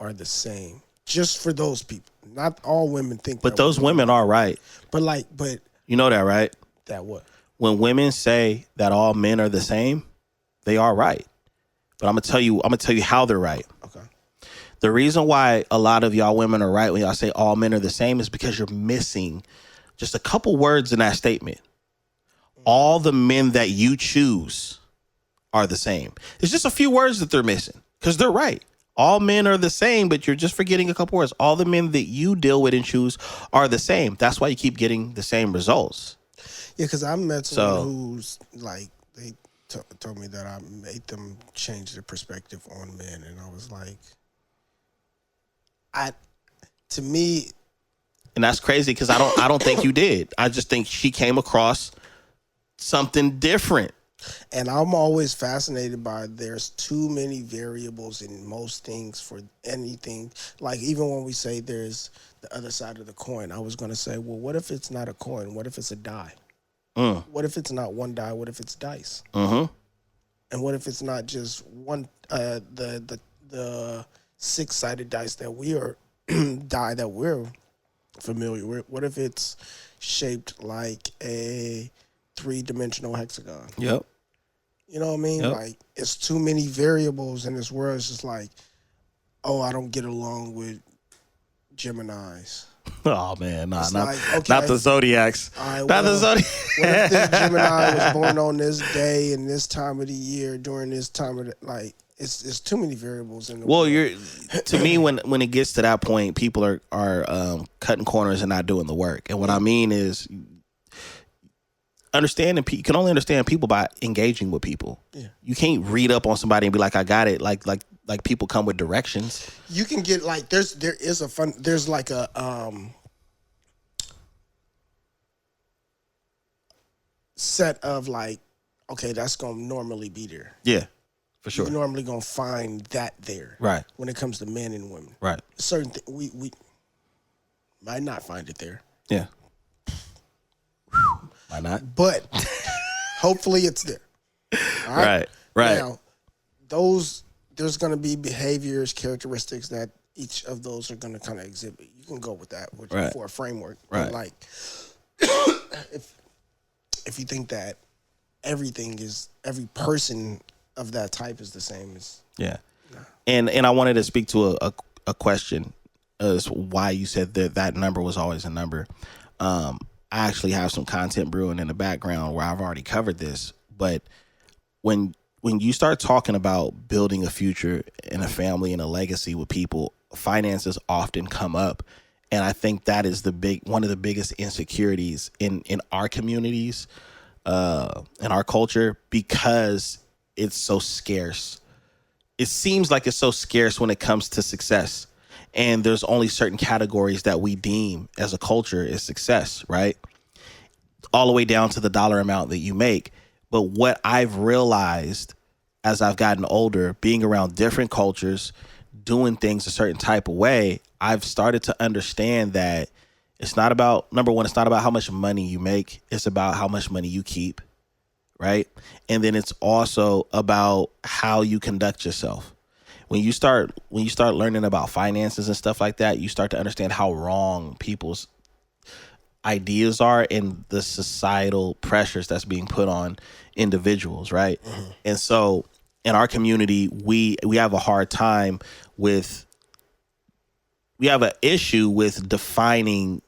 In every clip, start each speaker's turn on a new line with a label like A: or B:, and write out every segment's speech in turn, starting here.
A: are the same. Just for those people. Not all women think
B: But those women are right.
A: But
B: you know that, right?
A: That what?
B: When women say that all men are the same, they are right. But I'm gonna tell you how they're right.
A: Okay.
B: The reason why a lot of y'all women are right when y'all say all men are the same is because you're missing just a couple words in that statement. All the men that you choose are the same. It's just a few words that they're missing because they're right. All men are the same, but you're just forgetting a couple words. All the men that you deal with and choose are the same. That's why you keep getting the same results.
A: Yeah, because I met someone who's like, they told me that I made them change their perspective on men. And I was like, to me.
B: And that's crazy because I don't think you did. I just think she came across something different.
A: And I'm always fascinated by there's too many variables in most things for anything. Like even when we say there's the other side of the coin, I was going to say, well, what if it's not a coin? What if it's a die? What if it's not one die? What if it's dice?
B: Mm-hmm.
A: And what if it's not just one, the six-sided dice that we are, die that we're familiar with? What if it's shaped like a three-dimensional hexagon?
B: Yep.
A: You know what I mean?
B: Yep.
A: Like, it's too many variables in this world. It's just like, oh, I don't get along with Geminis.
B: Oh, man. Nah,
A: not
B: the Zodiacs.
A: Right,
B: not the Zodiacs.
A: What if this Gemini was born on this day and this time of the year during this time of the, like, it's too many variables in the world.
B: To me, when it gets to that point, people are cutting corners and not doing the work. And what I mean is, you can only understand people by engaging with people. Yeah. You can't read up on somebody and be like, I got it. Like people come with directions.
A: You can get like, there's like a set of like, okay, that's going to normally be there.
B: Yeah, for sure.
A: You're normally going to find that there.
B: Right.
A: When it comes to men and women.
B: Right.
A: Certain we might not find it there.
B: Yeah. Why not?
A: But hopefully it's there. All right.
B: Right.
A: Now, there's going to be behaviors, characteristics that each of those are going to kind of exhibit. You can go with that for a framework.
B: Right.
A: But like, if you think that every person of that type is the same,
B: yeah. Nah. And I wanted to speak to a question as why you said that number was always a number. I actually have some content brewing in the background where I've already covered this, but when you start talking about building a future and a family and a legacy with people, finances often come up. And I think that is one of the biggest insecurities in our communities, in our culture, because it's so scarce. It seems like it's so scarce when it comes to success. And there's only certain categories that we deem as a culture as success, right? All the way down to the dollar amount that you make. But what I've realized as I've gotten older, being around different cultures, doing things a certain type of way, I've started to understand that it's not about, number one, it's not about how much money you make. It's about how much money you keep, right? And then it's also about how you conduct yourself. When you start learning about finances and stuff like that, you start to understand how wrong people's ideas are and the societal pressures that's being put on individuals, right? Mm-hmm. And so in our community, we have a hard time with, we have an issue with defining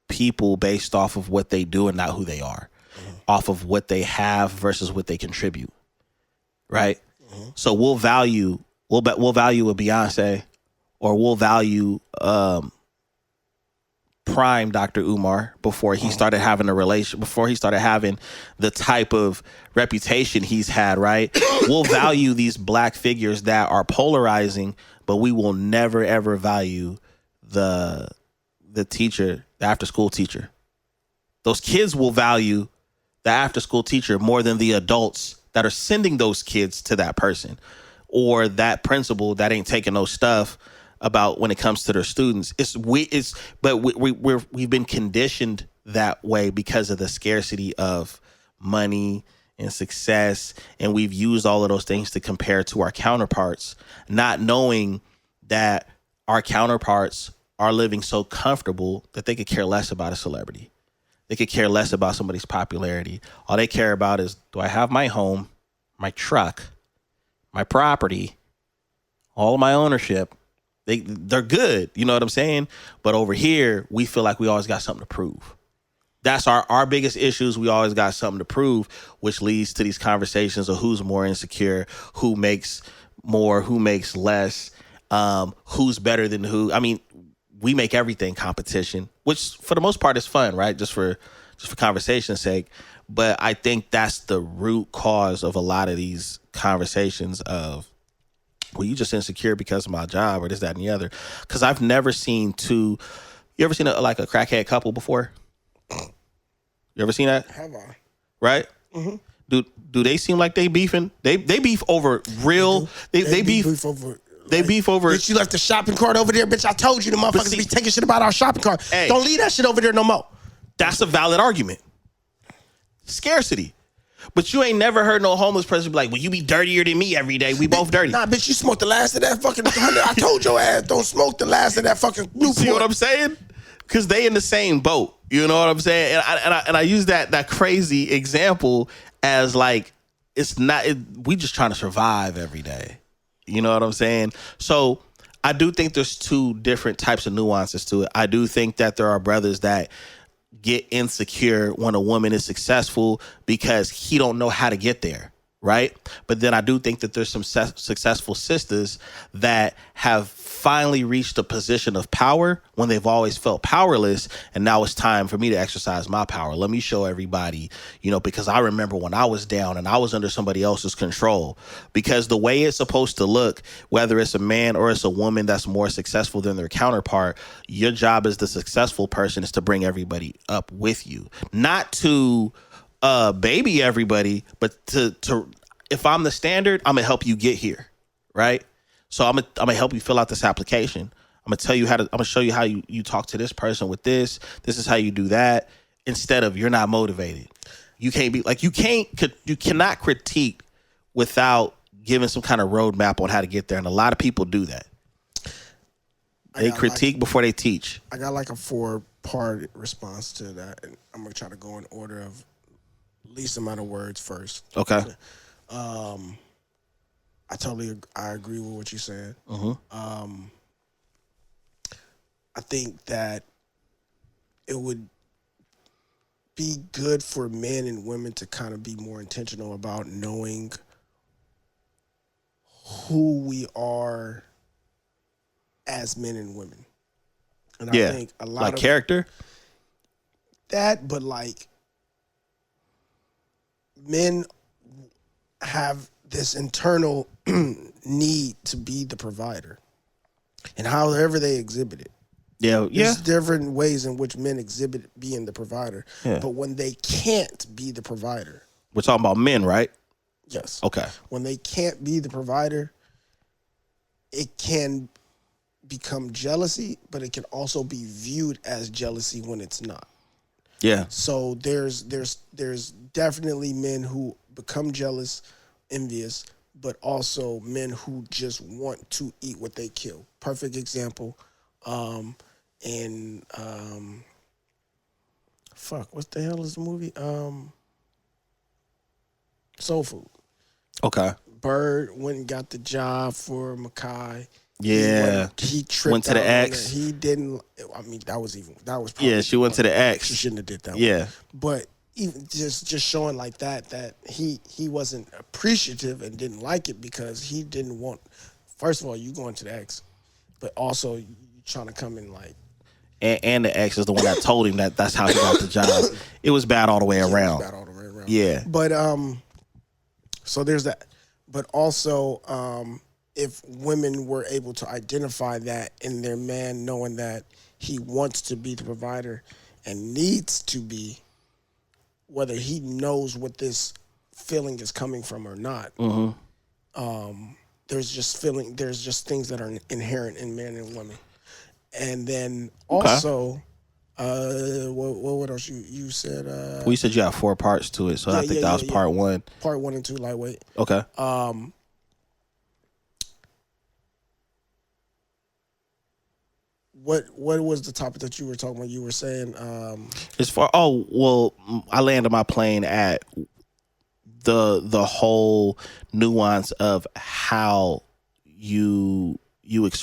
B: people based off of what they do and not who they are, off of what they have versus what they contribute, right? Mm-hmm. So we'll value a Beyonce, or we'll value prime Dr. Umar before he started having before he started having the type of reputation he's had, right? We'll value these black figures that are polarizing, but we will never ever value the teacher, the after school teacher. Those kids will value the after school teacher more than the adults that are sending those kids to that person, or that principal that ain't taking no stuff about when it comes to their students. But we've been conditioned that way because of the scarcity of money and success, and we've used all of those things to compare to our counterparts, not knowing that our counterparts are living so comfortable that they could care less about a celebrity. They could care less about somebody's popularity. All they care about is, do I have my home, my truck, my property, all of my ownership? They're good. You know what I'm saying? But over here, we feel like we always got something to prove. That's our biggest issues. We always got something to prove, which leads to these conversations of who's more insecure, who makes more, who makes less, who's better than who. I mean, we make everything competition, which for the most part is fun, right? Just for conversation's sake. But I think that's the root cause of a lot of these conversations of, well, you just insecure because of my job or this, that, and the other. Because I've never seen you ever seen a crackhead couple before? You ever seen that?
A: Have I?
B: Right? Mm-hmm. Do they seem like they beefing? They beef over real. They beef over. They beef over.
A: Bitch, you left the shopping cart over there, bitch. I told you the motherfuckers be taking shit about our shopping cart.
B: Hey,
A: don't leave that shit over there no more.
B: That's a valid argument. Scarcity. But you ain't never heard no homeless person be like, well, you be dirtier than me every day. We both dirty.
A: Nah, bitch, you smoked the last of that fucking 100. I told your ass, don't smoke the last of that fucking Newport.
B: See what I'm saying? Because they in the same boat. You know what I'm saying? And I use that crazy example as like, it's not, we just trying to survive every day. You know what I'm saying? So I do think there's two different types of nuances to it. I do think that there are brothers that get insecure when a woman is successful because he don't know how to get there, right? But then I do think that there's some successful sisters that have finally reached a position of power when they've always felt powerless, and now it's time for me to exercise my power. Let me show everybody, because I remember when I was down and I was under somebody else's control. Because the way it's supposed to look, whether it's a man or it's a woman that's more successful than their counterpart, your job as the successful person is to bring everybody up with you, not to baby everybody, but to if I'm the standard, I'm gonna help you get here, right? So I'm gonna help you fill out this application. I'm gonna tell you I'm gonna show you how you talk to this person with this. This is how you do that. Instead of, you're not motivated. You can't be like, you cannot critique without giving some kind of roadmap on how to get there. And a lot of people do that. They critique before they teach.
A: I got like a 4-part response to that, and I'm gonna try to go in order of least amount of words first.
B: Okay.
A: I agree with what you said.
B: Mm-hmm.
A: I think that it would be good for men and women to kind of be more intentional about knowing who we are as men and women. And I think a lot
B: like
A: of
B: character,
A: that, but like men have this internal need to be the provider, and however they exhibit it. There's different ways in which men exhibit being the provider. Yeah. But when they can't be the provider.
B: We're talking about men, right?
A: Yes.
B: Okay.
A: When they can't be the provider, it can become jealousy, but it can also be viewed as jealousy when it's not.
B: Yeah.
A: So there's definitely men who become jealous, envious, but also men who just want to eat what they kill. Perfect example. What the hell is the movie? Soul Food.
B: Okay.
A: Bird went and got the job for Makai.
B: Yeah.
A: He tripped
B: went to the ex.
A: He didn't. I mean, that was probably,
B: yeah. She went to the ex.
A: She shouldn't have did that.
B: Yeah.
A: One. But even just showing like that he wasn't appreciative and didn't like it because he didn't want. First of all, you going to the ex, but also you trying to come in like.
B: And the ex is the one that told him that's how he got the job. It was bad all the way around.
A: Bad all the way around.
B: Yeah.
A: But so there's that. But also, if women were able to identify that in their man, knowing that he wants to be the provider and needs to be, whether he knows what this feeling is coming from or not, there's just things that are inherent in men and women. And then also, what else you said?
B: Well, you said you have 4 parts to it, so I think that was part 1.
A: Part 1 and 2, lightweight.
B: Okay.
A: what was the topic that you were talking about? You were saying
B: As far I landed my plane at the whole nuance of how you